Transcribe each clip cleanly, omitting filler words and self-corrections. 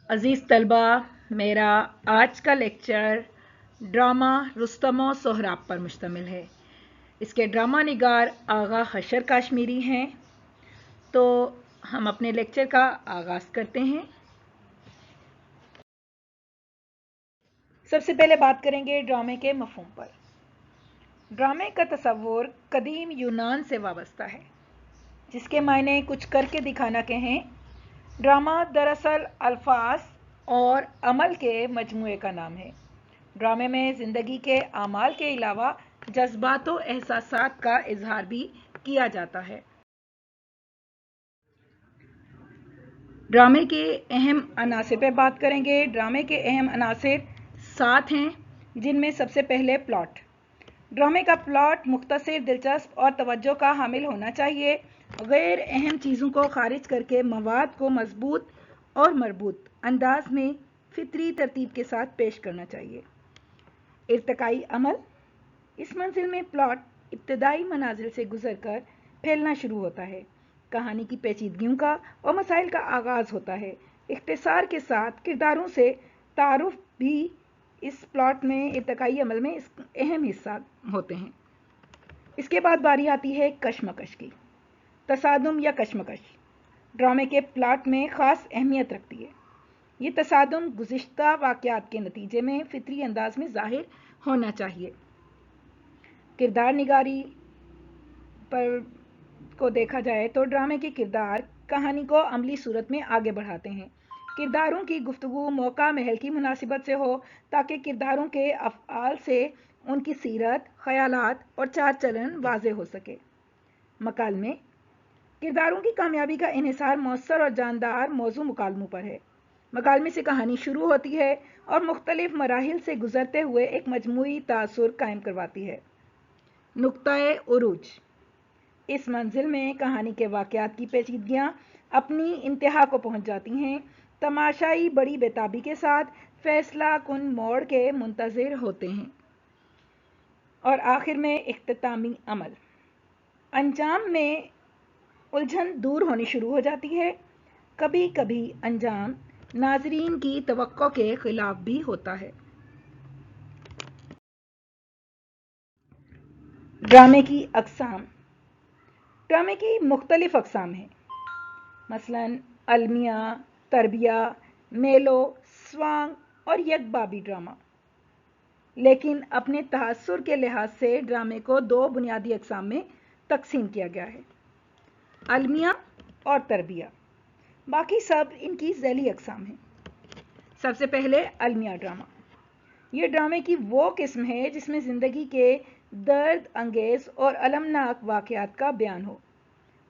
عزیز طلبہ، میرا آج کا لیکچر ڈرامہ رستم و سہراب پر مشتمل ہے۔ اس کے ڈرامہ نگار آغا حشر کاشمیری ہیں۔ تو ہم اپنے لیکچر کا آغاز کرتے ہیں۔ سب سے پہلے بات کریں گے ڈرامے کے مفہوم پر۔ ڈرامے کا تصور قدیم یونان سے وابستہ ہے، جس کے معنی کچھ کر کے دکھانا کے ہیں۔ ڈرامہ دراصل الفاظ اور عمل کے مجموعے کا نام ہے۔ ڈرامے میں زندگی کے اعمال کے علاوہ جذبات و احساسات کا اظہار بھی کیا جاتا ہے۔ ڈرامے کے اہم عناصر پہ بات کریں گے۔ ڈرامے کے اہم عناصر 7 ہیں، جن میں سب سے پہلے پلاٹ۔ ڈرامے کا پلاٹ مختصر، دلچسپ اور توجہ کا حامل ہونا چاہیے۔ غیر اہم چیزوں کو خارج کر کے مواد کو مضبوط اور مربوط انداز میں فطری ترتیب کے ساتھ پیش کرنا چاہیے۔ ارتقائی عمل: اس منزل میں پلاٹ ابتدائی منازل سے گزر کر پھیلنا شروع ہوتا ہے۔ کہانی کی پیچیدگیوں کا اور مسائل کا آغاز ہوتا ہے۔ اختصار کے ساتھ کرداروں سے تعارف بھی اس پلاٹ میں ارتقائی عمل میں اہم حصہ ہوتے ہیں۔ اس کے بعد باری آتی ہے کشمکش کی۔ تصادم یا کشمکش ڈرامے کے پلاٹ میں خاص اہمیت رکھتی ہے۔ یہ تصادم گزشتہ واقعات کے نتیجے میں فطری انداز میں ظاہر ہونا چاہیے۔ کردار نگاری پر کو دیکھا جائے تو ڈرامے کے کردار کہانی کو عملی صورت میں آگے بڑھاتے ہیں۔ کرداروں کی گفتگو موقع محل کی مناسبت سے ہو، تاکہ کرداروں کے افعال سے ان کی سیرت، خیالات اور چال چلن واضح ہو سکے۔ مکالمے: کرداروں کی کامیابی کا انحصار مؤثر اور جاندار موضوع مکالموں پر ہے۔ مکالمے سے کہانی شروع ہوتی ہے اور مختلف مراحل سے گزرتے ہوئے ایک مجموعی تاثر قائم کرواتی ہے۔ نقطۂ عروج: اس منزل میں کہانی کے واقعات کی پیچیدگیاں اپنی انتہا کو پہنچ جاتی ہیں۔ تماشائی بڑی بےتابی کے ساتھ فیصلہ کن موڑ کے منتظر ہوتے ہیں۔ اور آخر میں اختتامی عمل: انجام میں الجھن دور ہونی شروع ہو جاتی ہے۔ کبھی کبھی انجام ناظرین کی توقع کے خلاف بھی ہوتا ہے۔ ڈرامے کی اقسام: ڈرامے کی مختلف اقسام ہیں، مثلاً المیہ، تربیہ، میلو، سوانگ اور یک بابی ڈرامہ۔ لیکن اپنے تاثر کے لحاظ سے ڈرامے کو 2 بنیادی اقسام میں تقسیم کیا گیا ہے: المیہ اور تربیہ۔ باقی سب ان کی ذیلی اقسام ہیں۔ سب سے پہلے المیہ ڈرامہ۔ یہ ڈرامے کی وہ قسم ہے جس میں زندگی کے درد انگیز اور المناک واقعات کا بیان ہو۔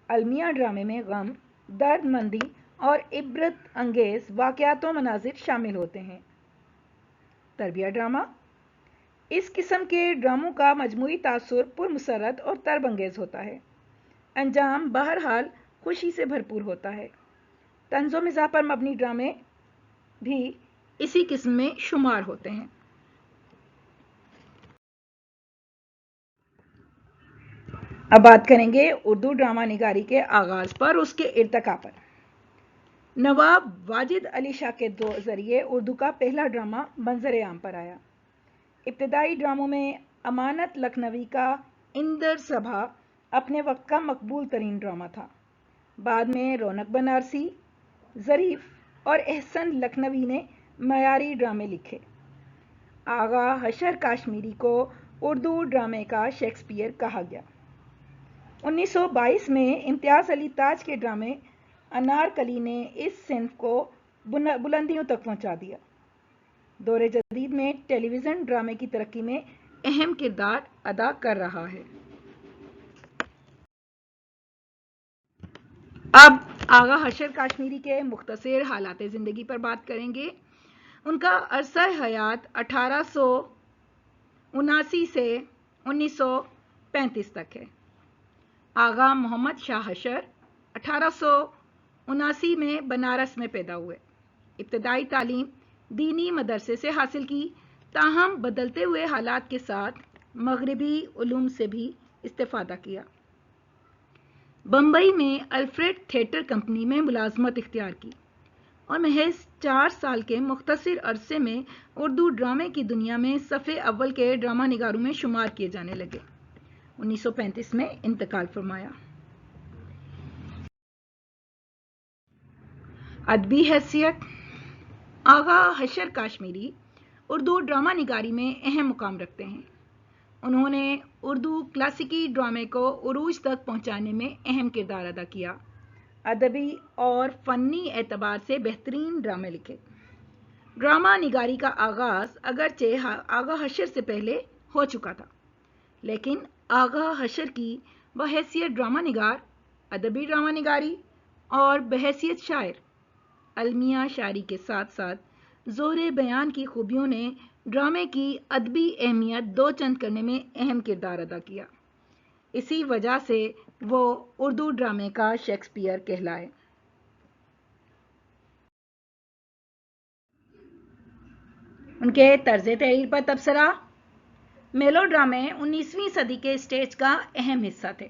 المیہ ڈرامے میں غم، درد مندی اور عبرت انگیز واقعات و مناظر شامل ہوتے ہیں۔ تربیہ ڈرامہ: اس قسم کے ڈراموں کا مجموعی تاثر پرمسرت اور طرب انگیز ہوتا ہے۔ انجام بہرحال خوشی سے بھرپور ہوتا ہے۔ طنز و مزاح پر مبنی ڈرامے بھی اسی قسم میں شمار ہوتے ہیں۔ اب بات کریں گے اردو ڈرامہ نگاری کے آغاز پر، اس کے ارتقاء پر۔ نواب واجد علی شاہ کے ذریعے اردو کا پہلا ڈرامہ منظر عام پر آیا۔ ابتدائی ڈراموں میں امانت لکھنوی کا اندر سبھا اپنے وقت کا مقبول ترین ڈرامہ تھا۔ بعد میں رونق بنارسی، ظریف اور احسن لکھنوی نے معیاری ڈرامے لکھے۔ آغا حشر کاشمیری کو اردو ڈرامے کا شیکسپیئر کہا گیا۔ 1922 میں امتیاز علی تاج کے ڈرامے انارکلی نے اس صنف کو بلندیوں تک پہنچا دیا۔ دور جدید میں ٹیلی ویژن ڈرامے کی ترقی میں اہم کردار ادا کر رہا ہے۔ اب آغا حشر کاشمیری کے مختصر حالات زندگی پر بات کریں گے۔ ان کا عرصہ حیات 1879 سے 1935 تک ہے۔ آغا محمد شاہ حشر 1879 میں بنارس میں پیدا ہوئے۔ ابتدائی تعلیم دینی مدرسے سے حاصل کی، تاہم بدلتے ہوئے حالات کے ساتھ مغربی علوم سے بھی استفادہ کیا۔ بمبئی میں الفریڈ تھیٹر کمپنی میں ملازمت اختیار کی اور محض 4 سال کے مختصر عرصے میں اردو ڈرامے کی دنیا میں صفِ اول کے ڈرامہ نگاروں میں شمار کیے جانے لگے۔ 1935 میں انتقال فرمایا۔ ادبی حیثیت: آغا حشر کاشمیری اردو ڈرامہ نگاری میں اہم مقام رکھتے ہیں۔ انہوں نے اردو کلاسیکی ڈرامے کو عروج تک پہنچانے میں اہم کردار ادا کیا۔ ادبی اور فنی اعتبار سے بہترین ڈرامے لکھے۔ ڈرامہ نگاری کا آغاز اگرچہ آغا حشر سے پہلے ہو چکا تھا، لیکن آغا حشر کی بحیثیت ڈرامہ نگار، ادبی ڈرامہ نگاری اور بحیثیت شاعر، المیہ شاعری کے ساتھ ساتھ زہرِ بیان کی خوبیوں نے ڈرامے کی ادبی اہمیت دو چند کرنے میں اہم کردار ادا کیا۔ اسی وجہ سے وہ اردو ڈرامے کا شیکسپیئر کہلائے۔ ان کے طرز تحریر پر تبصرہ: میلو ڈرامے 19ویں صدی کے اسٹیج کا اہم حصہ تھے۔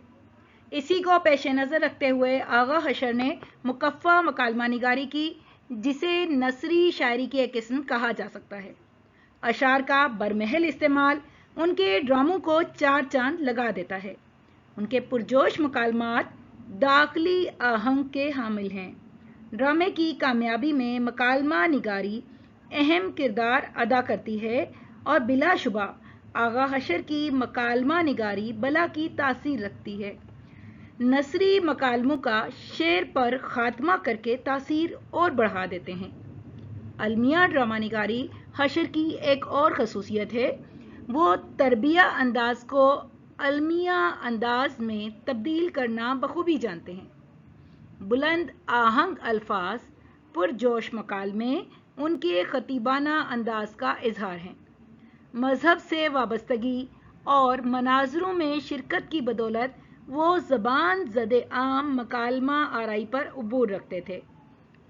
اسی کو پیش نظر رکھتے ہوئے آغا حشر نے مکفّہ مکالمہ نگاری کی، جسے نثری شاعری کی ایک قسم کہا جا سکتا ہے۔ اشعار کا برمحل استعمال ان کے ڈراموں کو چار چاند لگا دیتا ہے۔ ان کے پرجوش مکالمات داخلی آہنگ کے حامل ہیں۔ ڈرامے کی کامیابی میں مکالمہ نگاری اہم کردار ادا کرتی ہے اور بلا شبہ آغا حشر کی مکالمہ نگاری بلا کی تاثیر رکھتی ہے۔ نثری مکالموں کا شعر پر خاتمہ کر کے تاثیر اور بڑھا دیتے ہیں۔ المیہ ڈرامہ نگاری حشر کی ایک اور خصوصیت ہے، وہ تربیہ انداز کو المیہ انداز میں تبدیل کرنا بخوبی جانتے ہیں۔ بلند آہنگ الفاظ، پرجوش مکالمے ان کے خطیبانہ انداز کا اظہار ہیں۔ مذہب سے وابستگی اور مناظروں میں شرکت کی بدولت وہ زبان زد عام مکالمہ آرائی پر عبور رکھتے تھے۔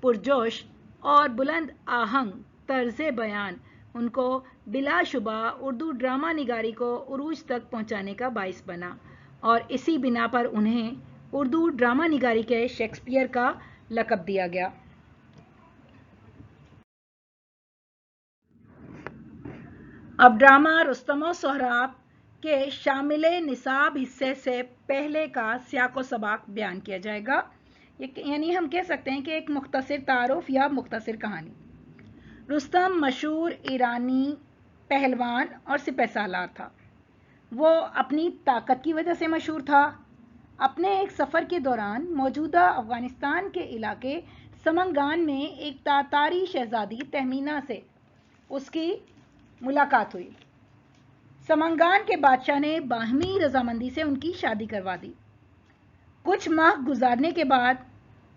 پرجوش اور بلند آہنگ طرز بیان ان کو بلا شبہ اردو ڈرامہ نگاری کو عروج تک پہنچانے کا باعث بنا، اور اسی بنا پر انہیں اردو ڈرامہ نگاری کے شیکسپیئر کا لقب دیا گیا۔ اب ڈرامہ رستم و سہراب کے شامل نصاب حصے سے پہلے کا سیاق و سباق بیان کیا جائے گا، یعنی ہم کہہ سکتے ہیں کہ ایک مختصر تعارف یا مختصر کہانی۔ رستم مشہور ایرانی پہلوان اور سپہ سالار تھا۔ وہ اپنی طاقت کی وجہ سے مشہور تھا۔ اپنے ایک سفر کے دوران موجودہ افغانستان کے علاقے سمنگان میں ایک تاتاری شہزادی تہمینہ سے اس کی ملاقات ہوئی۔ سمنگان کے بادشاہ نے باہمی رضامندی سے ان کی شادی کروا دی۔ کچھ ماہ گزارنے کے بعد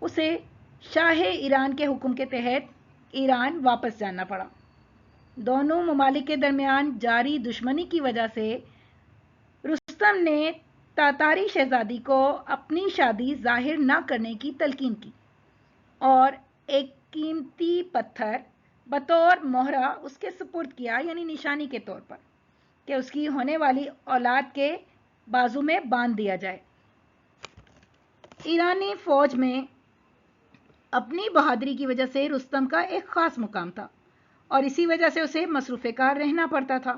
اسے شاہ ایران کے حکم کے تحت ایران واپس جانا پڑا۔ دونوں ممالک کے درمیان جاری دشمنی کی وجہ سے رستم نے تاتاری شہزادی کو اپنی شادی ظاہر نہ کرنے کی تلقین کی اور ایک قیمتی پتھر بطور مہرہ اس کے سپرد کیا، یعنی نشانی کے طور پر، کہ اس کی ہونے والی اولاد کے بازو میں باندھ دیا جائے۔ ایرانی فوج میں اپنی بہادری کی وجہ سے رستم کا ایک خاص مقام تھا اور اسی وجہ سے اسے مصروف کار رہنا پڑتا تھا۔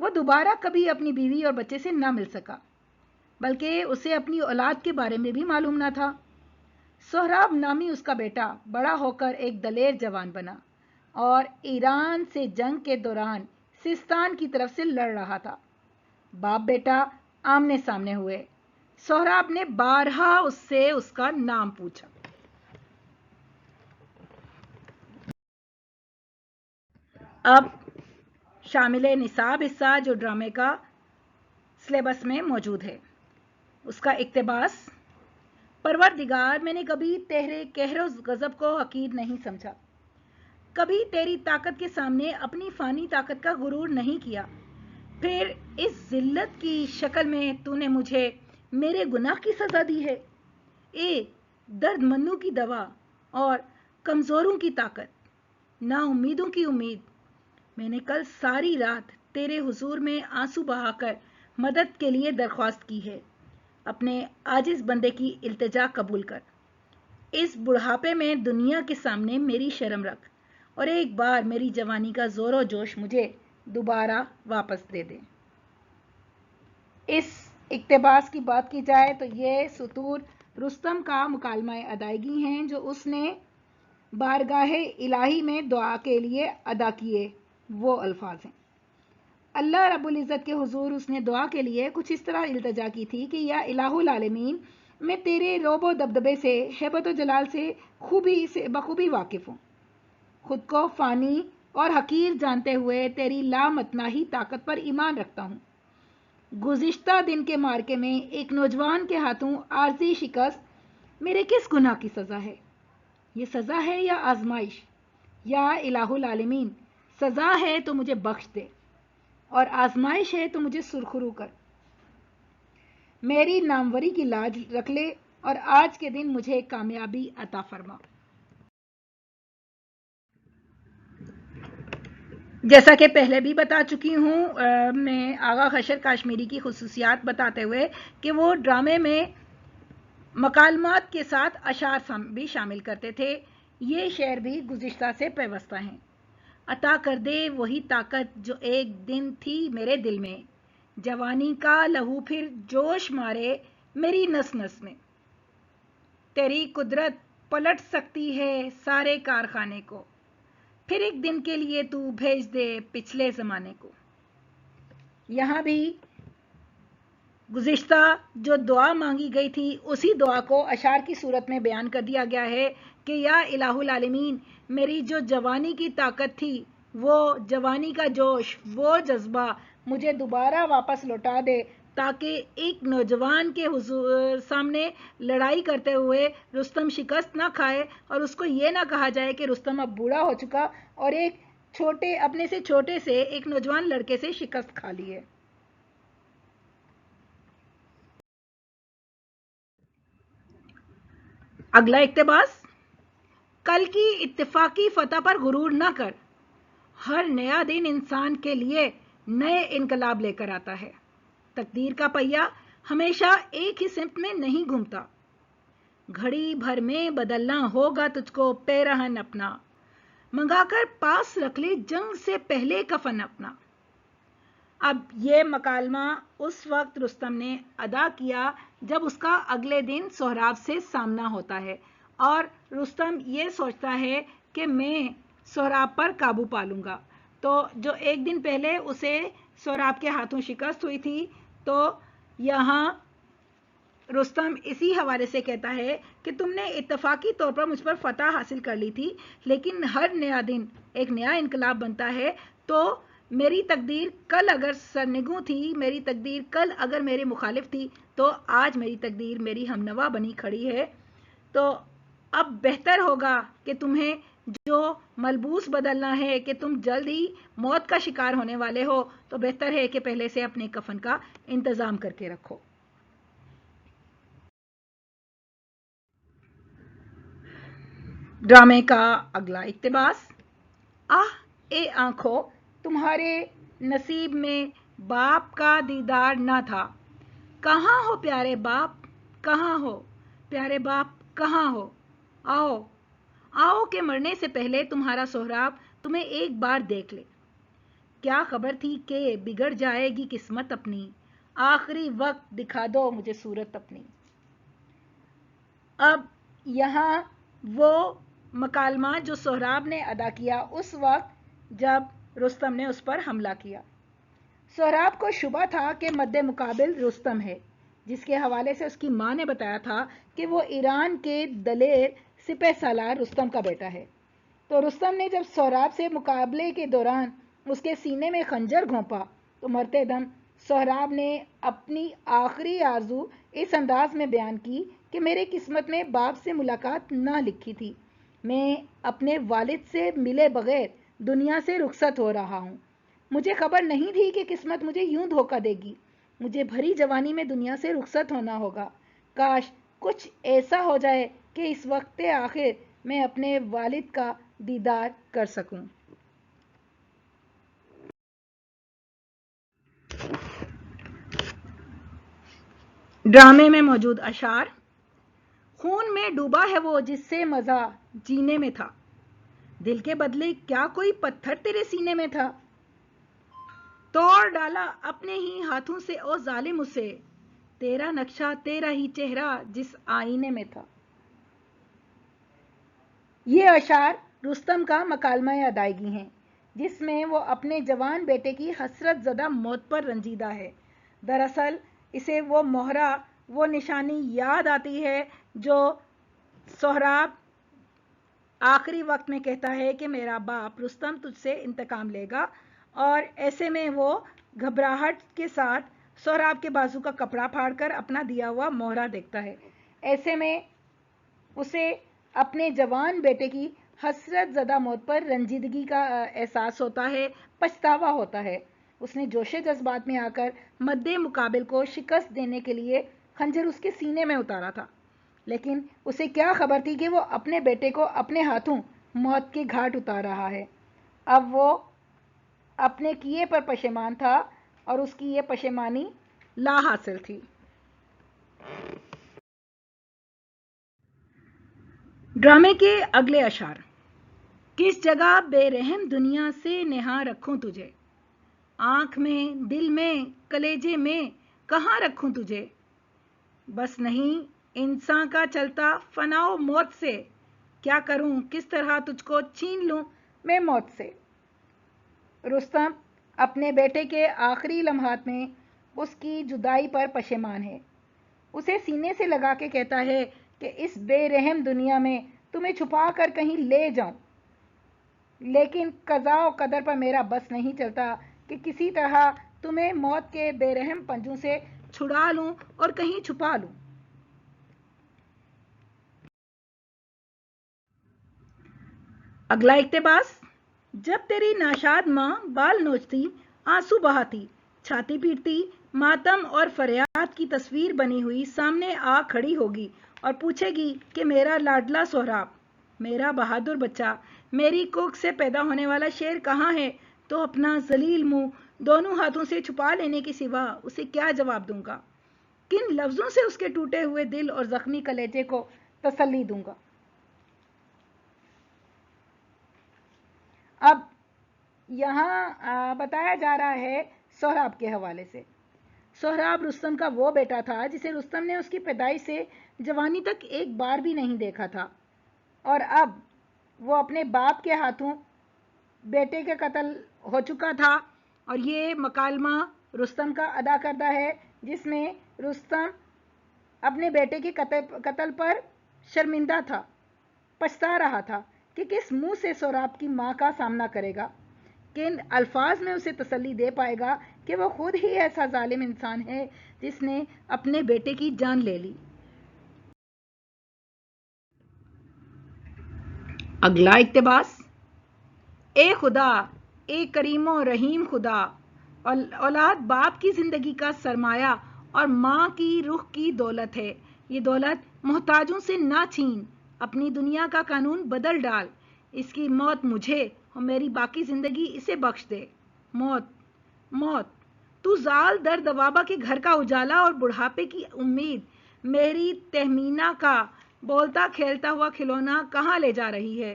وہ دوبارہ کبھی اپنی بیوی اور بچے سے نہ مل سکا، بلکہ اسے اپنی اولاد کے بارے میں بھی معلوم نہ تھا۔ سہراب نامی اس کا بیٹا بڑا ہو کر ایک دلیر جوان بنا اور ایران سے جنگ کے دوران سیستان کی طرف سے لڑ رہا تھا۔ باپ بیٹا آمنے سامنے ہوئے۔ سہراب نے بارہا اس سے اس کا نام پوچھا۔ اب شامل نصاب حصہ جو ڈرامے کا سلیبس میں موجود ہے، اس کا اقتباس: پروردگار، میں نے کبھی تیرے قہر و غضب کو حقیر نہیں سمجھا، کبھی تیری طاقت کے سامنے اپنی فانی طاقت کا غرور نہیں کیا، پھر اس ذلت کی شکل میں تو نے مجھے میرے گناہ کی سزا دی ہے۔ اے درد مندوں کی دوا اور کمزوروں کی طاقت، نا امیدوں کی امید، میں نے کل ساری رات تیرے حضور میں آنسو بہا کر مدد کے لیے درخواست کی ہے، اپنے عاجز بندے کی التجا قبول کر۔ اس بڑھاپے میں دنیا کے سامنے میری شرم رکھ اور ایک بار میری جوانی کا زور و جوش مجھے دوبارہ واپس دے دے۔ اس اقتباس کی بات کی جائے تو یہ سطور رستم کا مکالمہ ادائیگی ہیں جو اس نے بارگاہ الہی میں دعا کے لیے ادا کیے وہ الفاظ ہیں۔ اللہ رب العزت کے حضور اس نے دعا کے لیے کچھ اس طرح التجا کی تھی کہ یا الہ العالمین، میں تیرے روب و دبدبے سے، ہیبت و جلال سے بخوبی واقف ہوں۔ خود کو فانی اور حقیر جانتے ہوئے تیری لامتناہی طاقت پر ایمان رکھتا ہوں۔ گزشتہ دن کے معرکے میں ایک نوجوان کے ہاتھوں عارضی شکست میرے کس گناہ کی سزا ہے؟ یہ سزا ہے یا آزمائش؟ یا الہ العالمین، سزا ہے تو مجھے بخش دے اور آزمائش ہے تو مجھے سرخرو کر۔ میری ناموری کی لاج رکھ لے اور آج کے دن مجھے کامیابی عطا فرما۔ جیسا کہ پہلے بھی بتا چکی ہوں میں آغا خشر کاشمیری کی خصوصیات بتاتے ہوئے کہ وہ ڈرامے میں مکالمات کے ساتھ اشعار بھی شامل کرتے تھے۔ یہ شعر بھی گزشتہ سے پیوستہ ہیں۔ عطا کر دے وہی طاقت جو ایک دن تھی میرے دل میں، جوانی کا لہو پھر جوش مارے میری نس نس میں۔ تیری قدرت پلٹ سکتی ہے سارے کارخانے کو، پھر ایک دن کے لیے تو بھیج دے پچھلے زمانے کو۔ یہاں بھی گزشتہ جو دعا مانگی گئی تھی اسی دعا کو اشعار کی صورت میں بیان کر دیا گیا ہے کہ یا الہ العالمین، میری جو جوانی کی طاقت تھی، وہ جوانی کا جوش، وہ جذبہ مجھے دوبارہ واپس لوٹا دے تاکہ ایک نوجوان کے سامنے لڑائی کرتے ہوئے رستم شکست نہ کھائے اور اس کو یہ نہ کہا جائے کہ رستم اب بوڑھا ہو چکا اور ایک اپنے سے چھوٹے سے ایک نوجوان لڑکے سے شکست کھا لی ہے۔ اگلا اقتباس: کل کی اتفاقی فتح پر غرور نہ کر، ہر نیا دن انسان کے لیے نئے انقلاب لے کر آتا ہے۔ تقدیر کا پہیہ ہمیشہ ایک ہی سمت میں نہیں گھومتا، گھڑی بھر میں بدلنا ہوگا تجھ کو پیرہن اپنا، منگا کر پاس رکھ لے جنگ سے پہلے کفن اپنا۔ اب یہ مکالمہ اس وقت رستم نے ادا کیا جب اس کا اگلے دن سہراب سے سامنا ہوتا ہے اور رستم یہ سوچتا ہے کہ میں سہراب پر قابو پا لوں گا۔ تو جو ایک دن پہلے اسے سہراب کے ہاتھوں شکست ہوئی تھی، تو یہاں رستم اسی حوالے سے کہتا ہے کہ تم نے اتفاقی طور پر مجھ پر فتح حاصل کر لی تھی، لیکن ہر نیا دن ایک نیا انقلاب بنتا ہے۔ تو میری تقدیر کل اگر سرنگوں تھی، میری تقدیر کل اگر میرے مخالف تھی، تو آج میری تقدیر میری ہمنوا بنی کھڑی ہے۔ تو اب بہتر ہوگا کہ تمہیں جو ملبوس بدلنا ہے کہ تم جلد ہی موت کا شکار ہونے والے ہو، تو بہتر ہے کہ پہلے سے اپنے کفن کا انتظام کر کے رکھو۔ ڈرامے کا اگلا اقتباس: آہ اے آنکھوں، تمہارے نصیب میں باپ کا دیدار نہ تھا، کہاں ہو پیارے باپ، کہاں ہو پیارے باپ، کہاں ہو؟ آؤ آؤ کہ مرنے سے پہلے تمہارا سہراب تمہیں ایک بار دیکھ لے۔ کیا خبر تھی کہ بگڑ جائے گی قسمت اپنی، آخری وقت دکھا دو مجھے صورت اپنی۔ اب یہاں وہ مکالمہ جو سہراب نے ادا کیا اس وقت جب رستم نے اس پر حملہ کیا۔ سہراب کو شبہ تھا کہ مد مقابل رستم ہے، جس کے حوالے سے اس کی ماں نے بتایا تھا کہ وہ ایران کے دلیر سپہ سالار رستم کا بیٹا ہے۔ تو رستم نے جب سہراب سے مقابلے کے دوران اس کے سینے میں خنجر گھونپا تو مرتے دم سہراب نے اپنی آخری آرزو اس انداز میں بیان کی کہ میرے قسمت میں باپ سے ملاقات نہ لکھی تھی، میں اپنے والد سے ملے بغیر دنیا سے رخصت ہو رہا ہوں۔ مجھے خبر نہیں تھی کہ قسمت مجھے یوں دھوکہ دے گی، مجھے بھری جوانی میں دنیا سے رخصت ہونا ہوگا۔ کاش کچھ ایسا ہو جائے کہ اس وقت آخر میں اپنے والد کا دیدار کر سکوں۔ ڈرامے میں موجود اشعار: خون میں ڈوبا ہے وہ جس سے مزہ جینے میں تھا، دل کے بدلے کیا کوئی پتھر تیرے سینے میں تھا؟ توڑ ڈالا اپنے ہی ہاتھوں سے او ظالم اسے، تیرا نقشہ تیرا ہی چہرہ جس آئینے میں تھا۔ یہ اشعار رستم کا مکالمہ ادائیگی ہیں، جس میں وہ اپنے جوان بیٹے کی حسرت زدہ موت پر رنجیدہ ہے۔ دراصل اسے وہ مہرہ، وہ نشانی یاد آتی ہے جو سہراب آخری وقت میں کہتا ہے کہ میرا باپ رستم تجھ سے انتقام لے گا، اور ایسے میں وہ گھبراہٹ کے ساتھ سہراب کے بازو کا کپڑا پھاڑ کر اپنا دیا ہوا مہرہ دیکھتا ہے۔ ایسے میں اسے اپنے جوان بیٹے کی حسرت زدہ موت پر رنجیدگی کا احساس ہوتا ہے، پچھتاوا ہوتا ہے۔ اس نے جوش جذبات میں آ کر مد مقابل کو شکست دینے کے لیے خنجر اس کے سینے میں اتارا تھا، لیکن اسے کیا خبر تھی کہ وہ اپنے بیٹے کو اپنے ہاتھوں موت کے گھاٹ اتار رہا ہے۔ اب وہ اپنے کیے پر پشیمان تھا، اور اس کی یہ پشیمانی لا حاصل تھی۔ ڈرامے کے اگلے اشعار۔ کس جگہ بے رحم دنیا سے نہاں رکھوں تجھے، آنکھ میں، دل میں، کلیجے میں، کہاں رکھوں تجھے؟ بس نہیں انسان کا چلتا فنا و موت سے، کیا کروں کس طرح تجھ کو چھین لوں میں موت سے۔ رستم اپنے بیٹے کے آخری لمحات میں اس کی جدائی پر پشیمان ہے۔ اسے سینے سے لگا کے کہتا ہے کہ اس بے رحم دنیا میں تمہیں چھپا کر کہیں لے جاؤں، لیکن قضاء و قدر پر میرا بس نہیں چلتا کہ کسی طرح تمہیں موت کے بے رحم پنجوں سے چھڑا لوں اور کہیں چھپا لوں۔ اگلا اقتباس۔ جب تیری ناشاد ماں بال نوچتی، آنسو بہاتی، چھاتی پیٹتی، ماتم اور فریاد کی تصویر بنی ہوئی سامنے آ کھڑی ہوگی اور پوچھے گی کہ میرا لاڈلا سہراب، میرا بہادر بچہ، میری کوکھ سے پیدا ہونے والا شیر کہاں ہے، تو اپنا ذلیل منہ دونوں ہاتھوں سے چھپا لینے کے سوا اسے کیا جواب دوں گا؟ کن لفظوں سے اس کے ٹوٹے ہوئے دل اور زخمی کلیجے کو تسلی دوں گا؟ اب یہاں بتایا جا رہا ہے سہراب کے حوالے سے۔ سہراب رستم کا وہ بیٹا تھا جسے رستم نے اس کی پیدائش سے جوانی تک ایک بار بھی نہیں دیکھا تھا، اور اب وہ اپنے باپ کے ہاتھوں بیٹے کے قتل ہو چکا تھا۔ اور یہ مکالمہ رستم کا ادا کردہ ہے، جس میں رستم اپنے بیٹے کے قتل پر شرمندہ تھا، پچھتا رہا تھا کہ کس منہ سے سہراب کی ماں کا سامنا کرے گا، کن الفاظ میں اسے تسلی دے پائے گا کہ وہ خود ہی ایسا ظالم انسان ہے جس نے اپنے بیٹے کی جان لے لی۔ اگلا اقتباس۔ اے خدا، اے کریم و رحیم خدا، اولاد باپ کی زندگی کا سرمایہ اور ماں کی روح کی دولت ہے، یہ دولت محتاجوں سے نہ چھین، اپنی دنیا کا قانون بدل ڈال، اس کی موت مجھے اور میری باقی زندگی اسے بخش دے۔ موت، موت، تو زال در دوابہ کے گھر کا اجالا اور بڑھاپے کی امید، میری تہمینہ کا بولتا کھیلتا ہوا کھلونا کہاں لے جا رہی ہے؟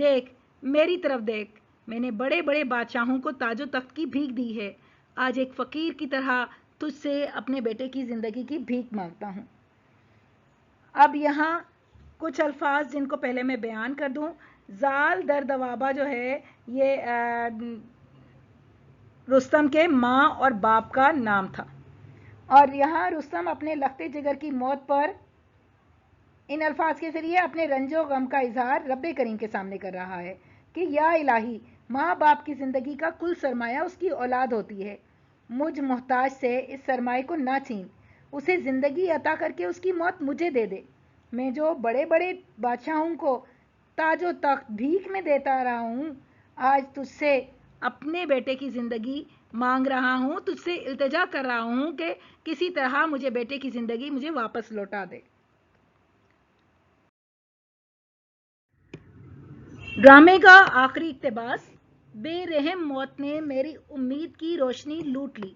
دیکھ میری طرف دیکھ، میں نے بڑے بڑے بادشاہوں کو تاج و تخت کی بھیک دی ہے، آج ایک فقیر کی طرح تجھ سے اپنے بیٹے کی زندگی کی بھیک مانگتا ہوں۔ اب یہاں کچھ الفاظ جن کو پہلے میں بیان کر دوں۔ زال در دوابہ جو ہے یہ رستم کے ماں اور باپ کا نام تھا، اور یہاں رستم اپنے لخت جگر کی موت پر ان الفاظ کے ذریعے اپنے رنج و غم کا اظہار رب کریم کے سامنے کر رہا ہے کہ یا الہی، ماں باپ کی زندگی کا کل سرمایہ اس کی اولاد ہوتی ہے، مجھ محتاج سے اس سرمایہ کو نہ چھین، اسے زندگی عطا کر کے اس کی موت مجھے دے دے۔ میں جو بڑے بڑے بادشاہوں کو تاج و تخت بھیک میں دیتا رہا ہوں، آج تجھ سے اپنے بیٹے کی زندگی مانگ رہا ہوں، تجھ سے التجا کر رہا ہوں کہ کسی طرح مجھے بیٹے کی زندگی مجھے واپس لوٹا دے۔ ڈرامے کا آخری اقتباس۔ بے رحم موت نے میری امید کی روشنی لوٹ لی،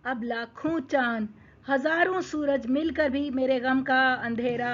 اب لاکھوں چاند، ہزاروں سورج مل کر بھی میرے غم کا اندھیرا